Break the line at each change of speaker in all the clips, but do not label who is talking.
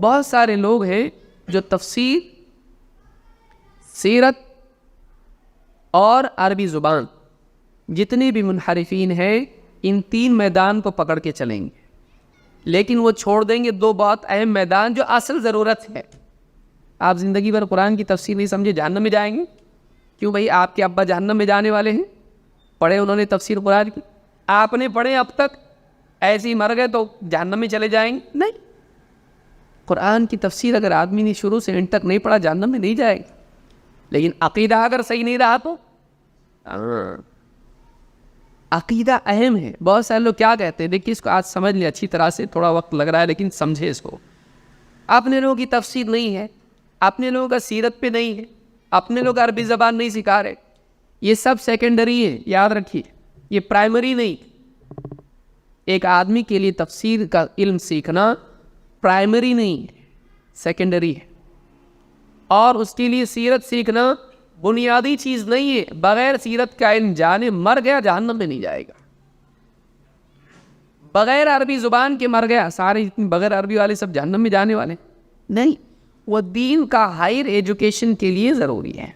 بہت سارے لوگ ہیں جو تفسیر، سیرت اور عربی زبان، جتنے بھی منحرفین ہیں ان تین میدان کو پکڑ کے چلیں گے، لیکن وہ چھوڑ دیں گے دو بہت اہم میدان جو اصل ضرورت ہے۔ آپ زندگی بھر قرآن کی تفسیر نہیں سمجھے جہنم میں جائیں گے؟ کیوں بھائی؟ آپ کے ابا جہنم میں جانے والے ہیں؟ پڑھے انہوں نے تفسیر قرآن کی؟ آپ نے پڑھے اب تک؟ ایسے ہی مر گئے تو جہنم میں چلے جائیں گے؟ نہیں، قرآن کی تفسیر اگر آدمی نے شروع سے اینڈ تک نہیں پڑھا جہنم میں نہیں جائے گا، لیکن عقیدہ اگر صحیح نہیں رہا تو عقیدہ اہم ہے۔ بہت سارے لوگ کیا کہتے ہیں، دیکھیے اس کو آج سمجھ لیں اچھی طرح سے، تھوڑا وقت لگ رہا ہے لیکن سمجھے اس کو۔ اپنے لوگوں کی تفسیر نہیں ہے، اپنے لوگوں کا سیرت پہ نہیں ہے، اپنے لوگ عربی زبان نہیں سکھا رہے، یہ سب سیکنڈری ہے، یاد رکھیے، یہ پرائمری نہیں۔ ایک آدمی کے لیے تفسیر کا علم سیکھنا پرائمری نہیں ہے، سیکنڈری ہے، اور اس کے لیے سیرت سیکھنا بنیادی چیز نہیں ہے۔ بغیر سیرت کا علم جانے مر گیا جہنم میں نہیں جائے گا، بغیر عربی زبان کے مر گیا، سارے بغیر عربی والے سب جہنم میں جانے والے نہیں۔ وہ دین کا ہائر ایجوکیشن کے لیے ضروری ہے،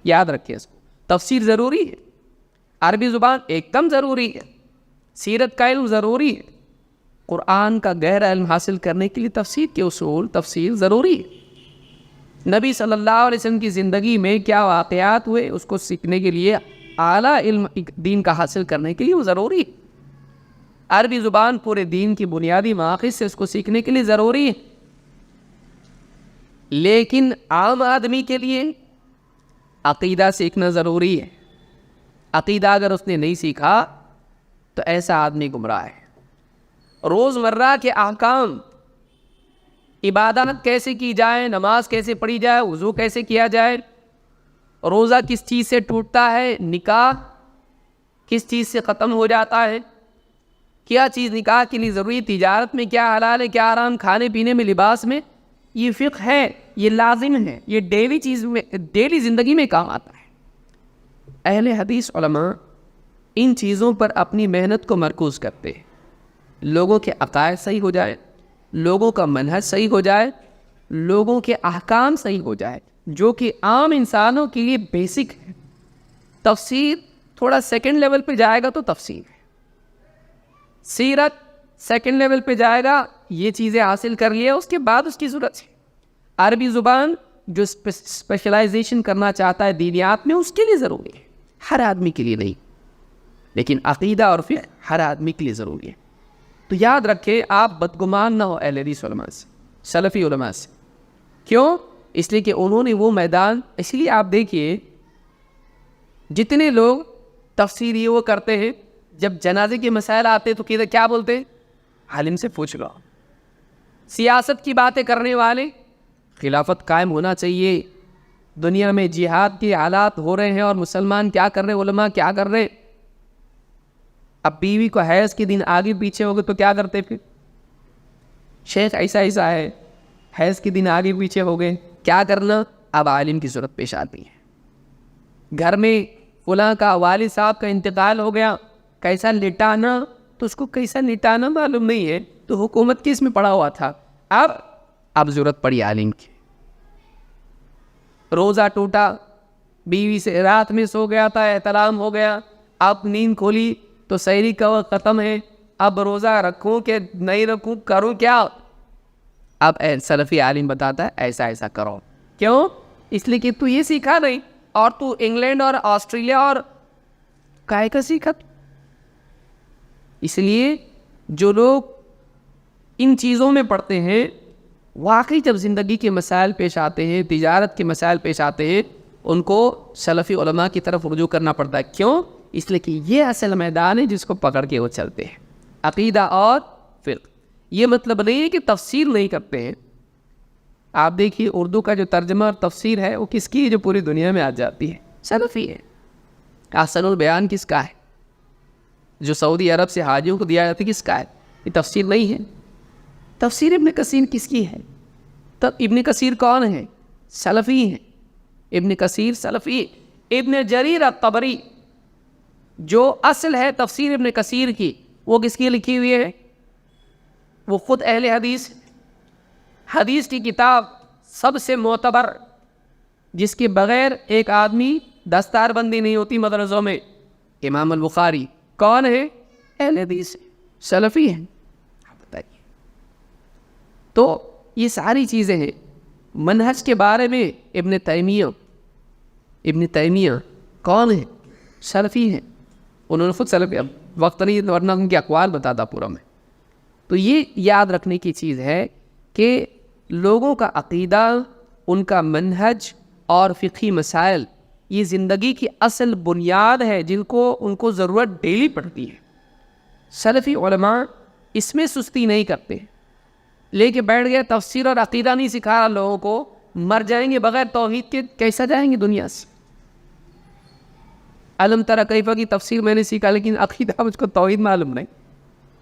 یاد رکھیے اس کو۔ تفسیر ضروری ہے، عربی زبان ایک دم ضروری ہے، سیرت کا علم ضروری ہے، قرآن کا گہرا علم حاصل کرنے کے لیے تفسیر کے اصول، تفسیر ضروری ہے۔ نبی صلی اللہ علیہ وسلم کی زندگی میں کیا واقعات ہوئے اس کو سیکھنے کے لیے، اعلیٰ علم دین کا حاصل کرنے کے لیے وہ ضروری ہے۔ عربی زبان پورے دین کی بنیادی مقاصد سے اس کو سیکھنے کے لیے ضروری ہے، لیکن عام آدمی کے لیے عقیدہ سیکھنا ضروری ہے۔ عقیدہ اگر اس نے نہیں سیکھا تو ایسا آدمی گمراہ ہے۔ روزمرہ کے احکام، عبادت کیسے کی جائے، نماز کیسے پڑھی جائے، وضو کیسے کیا جائے، روزہ کس چیز سے ٹوٹتا ہے، نکاح کس چیز سے ختم ہو جاتا ہے، کیا چیز نکاح کے لیے ضروری، تجارت میں کیا حلال ہے کیا حرام، کھانے پینے میں، لباس میں، یہ فقہ ہے، یہ لازم ہے، یہ ڈیلی چیز میں، ڈیلی زندگی میں کام آتا ہے۔ اہل حدیث علماء ان چیزوں پر اپنی محنت کو مرکوز کرتے ہیں، لوگوں کے عقائد صحیح ہو جائے، لوگوں کا منہج صحیح ہو جائے، لوگوں کے احکام صحیح ہو جائے، جو کہ عام انسانوں کے لیے بیسک ہے۔ تفسیر تھوڑا سیکنڈ لیول پہ جائے گا تو تفسیر ہے، سیرت سیکنڈ لیول پہ جائے گا، یہ چیزیں حاصل کر لیے اس کے بعد اس کی ضرورت ہے۔ عربی زبان جو اسپیشلائزیشن کرنا چاہتا ہے دینیات میں اس کے لیے ضروری ہے، ہر آدمی کے لیے نہیں، لیکن عقیدہ اور فقہ ہر آدمی کے لیے ضروری ہے۔ تو یاد رکھیں، آپ بدگمان نہ ہو اہل حدیث علماء سے، سلفی علماء سے۔ کیوں؟ اس لیے کہ انہوں نے وہ میدان، اس لیے آپ دیکھیے جتنے لوگ تفسیر یہ وہ کرتے ہیں، جب جنازے کے مسائل آتے تو کیا بولتے ہیں؟ عالم سے پوچھ لو۔ سیاست کی باتیں کرنے والے، خلافت قائم ہونا چاہیے، دنیا میں جہاد کے حالات ہو رہے ہیں اور مسلمان کیا کر رہے ہیں، علماء کیا کر رہے ہیں۔ اب بیوی کو حیض کے دن آگے پیچھے ہو گئے تو کیا کرتے پھر؟ شیخ ایسا ہے، حیض کے دن آگے پیچھے ہو گئے، کیا کرنا؟ اب عالم کی ضرورت پیش آتی ہے۔ گھر میں فلاں کا والد صاحب کا انتقال ہو گیا، کیسا لٹانا، تو اس کو کیسا لٹانا معلوم نہیں ہے، تو حکومت کس میں پڑا ہوا تھا، اب ضرورت پڑی عالم کی۔ روزہ ٹوٹا، بیوی سے رات میں سو گیا تھا، احتلام ہو گیا، اب نیند کھولی تو سحری کا وقت ختم ہے، اب روزہ رکھوں کہ نہیں رکھوں، کروں کیا؟ اب سلفی عالم بتاتا ہے ایسا کرو۔ کیوں؟ اس لیے کہ تو یہ سیکھا نہیں، اور تو انگلینڈ اور آسٹریلیا اور کائے کا سیکھا۔ اس لیے جو لوگ ان چیزوں میں پڑھتے ہیں، واقعی جب زندگی کے مسائل پیش آتے ہیں، تجارت کے مسائل پیش آتے ہیں، ان کو سلفی علماء کی طرف رجوع کرنا پڑتا ہے۔ کیوں؟ اس لیے کہ یہ اصل میدان ہے جس کو پکڑ کے وہ چلتے ہیں، عقیدہ اور فقہ۔ یہ مطلب نہیں ہے کہ تفسیر نہیں کرتے ہیں۔ آپ دیکھیے اردو کا جو ترجمہ اور تفسیر ہے وہ کس کی ہے جو پوری دنیا میں آ جاتی ہے؟ سلفی ہے۔ احسن البیان کس کا ہے؟ جو سعودی عرب سے حاجیوں کو دیا جاتا ہے، کس کا ہے؟ یہ تفسیر نہیں ہے۔ تفسیر ابن کثیر کس کی ہے؟ تب ابن کثیر کون ہے؟ سلفی ہیں۔ ابن کثیر سلفی۔ ابن جریر الطبری جو اصل ہے تفسیر ابن کثیر کی، وہ کس کی لکھی ہوئی ہے؟ وہ خود اہل حدیث، حدیث کی کتاب سب سے معتبر جس کے بغیر ایک آدمی دستار بندی نہیں ہوتی مدرسوں میں، امام البخاری کون ہے؟ اہل حدیث سلفی ہیں. بتائیے. تو یہ ساری چیزیں ہیں. منہج کے بارے میں ابن تیمیہ کون ہے؟ سلفی ہیں. انہوں نے خود سلفی، اب وقت نہیں ورنہ ان کے اقوال بتاتا پورا میں. تو یہ یاد رکھنے کی چیز ہے کہ لوگوں کا عقیدہ، ان کا منہج اور فقہی مسائل یہ زندگی کی اصل بنیاد ہے جن کو ان کو ضرورت ڈیلی پڑتی ہے. سلفی علماء اس میں سستی نہیں کرتے. لے کے بیٹھ گئے تفسیر اور عقیدہ نہیں سکھا رہا لوگوں کو، مر جائیں گے بغیر توحید کے، کیسا جائیں گے دنیا سے؟ علم تری کیف کی تفسیر میں نے سیکھا لیکن عقیدہ مجھ کو توحید معلوم نہیں،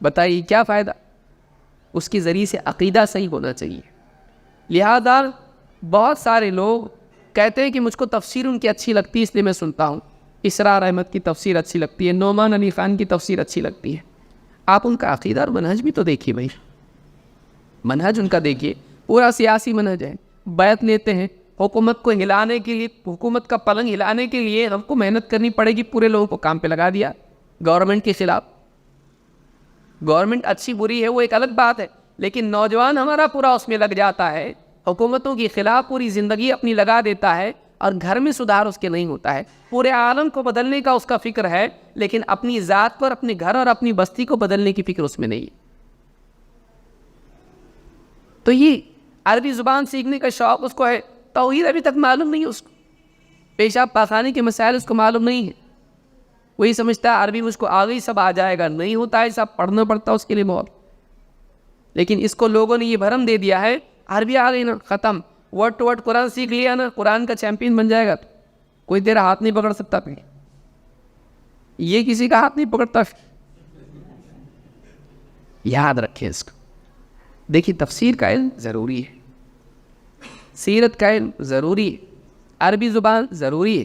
بتائیے کیا فائدہ؟ اس کے ذریعے سے عقیدہ صحیح ہونا چاہیے. لہذا بہت سارے لوگ کہتے ہیں کہ مجھ کو تفسیر ان کی اچھی لگتی ہے اس لیے میں سنتا ہوں، اسرار احمد کی تفسیر اچھی لگتی ہے، نعمان علی خان کی تفسیر اچھی لگتی ہے. آپ ان کا عقیدہ اور منہج بھی تو دیکھیے بھائی. منہج ان کا دیکھیے، پورا سیاسی منہج ہے. بیعت لیتے ہیں حکومت کو ہلانے کے لیے، حکومت کا پلنگ ہلانے کے لیے ہم کو محنت کرنی پڑے گی، پورے لوگوں کو کام پہ لگا دیا گورنمنٹ کے خلاف. گورنمنٹ اچھی بری ہے وہ ایک الگ بات ہے، لیکن نوجوان ہمارا پورا اس میں لگ جاتا ہے، حکومتوں کے خلاف پوری زندگی اپنی لگا دیتا ہے اور گھر میں سدھار اس کے نہیں ہوتا ہے. پورے عالم کو بدلنے کا اس کا فکر ہے لیکن اپنی ذات پر، اپنے گھر اور اپنی بستی کو بدلنے کی فکر اس میں نہیں ہے. تو یہ عربی زبان سیکھنے کا شوق اس کو ہے، توحید ابھی تک معلوم نہیں ہے اس کو، پیشاب پاخانے کے مسائل اس کو معلوم نہیں ہے. وہی سمجھتا ہے عربی مجھ کو آ گئی سب آ جائے گا، نہیں ہوتا ہے، سب پڑھنا پڑتا اس کے لیے بہت. لیکن اس کو لوگوں نے یہ بھرم دے دیا ہے عربی آ گئی نا ختم، ورڈ ٹو ورڈ قرآن سیکھ لیا نا، قرآن کا چیمپئن بن جائے گا، کوئی تیرا ہاتھ نہیں پکڑ سکتا. پھر یہ کسی کا ہاتھ نہیں پکڑتا. یاد رکھیں اس کو. دیکھیے تفسیر کا علم ضروری ہے، سیرت کا علم ضروری ہے، عربی زبان ضروری ہے،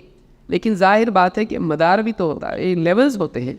لیکن ظاہر بات ہے کہ مدار بھی تو ہوتا ہے، لیولز ہوتے ہیں.